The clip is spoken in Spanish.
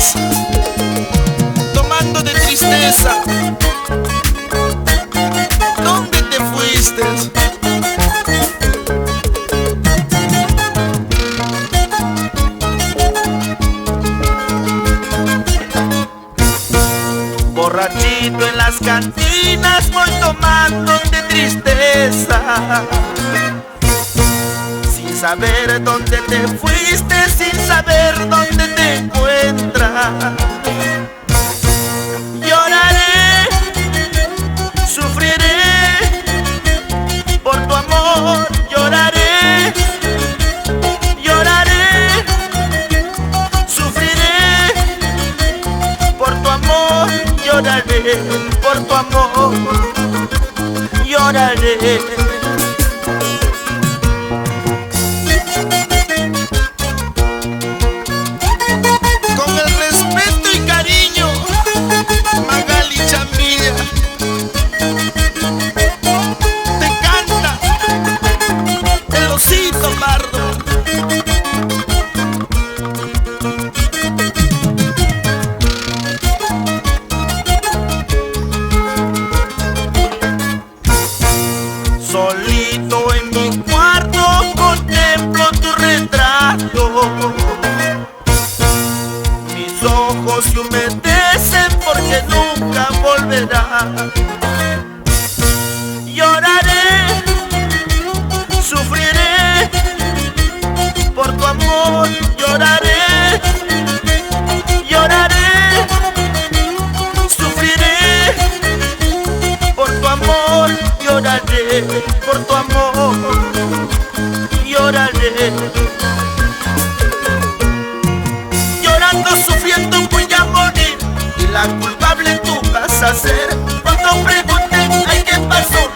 noches, tomando de tristeza. ¿Dónde te fuiste? Borrachito en las cantinas voy tomando de tristeza, sin saber dónde te fuiste, sin saber dónde te encuentras. Lloraré, sufriré por tu amor, lloraré, lloraré, sufriré por tu amor, lloraré por tu amor, lloraré. Con el respeto y cariño, Magali Chamilla te canta el osito pardo. Solito en mi cuarto contemplo tu retrato. Mis ojos se humedecen porque nunca volverás. Lloraré, sufriré por tu amor, lloraré, lloraré, sufriré por tu amor, lloraré por tu amor, lloraré. Llorando, sufriendo voy a morir, y la culpable tú vas a ser. Cuando pregunten, ay, ¿qué pasó?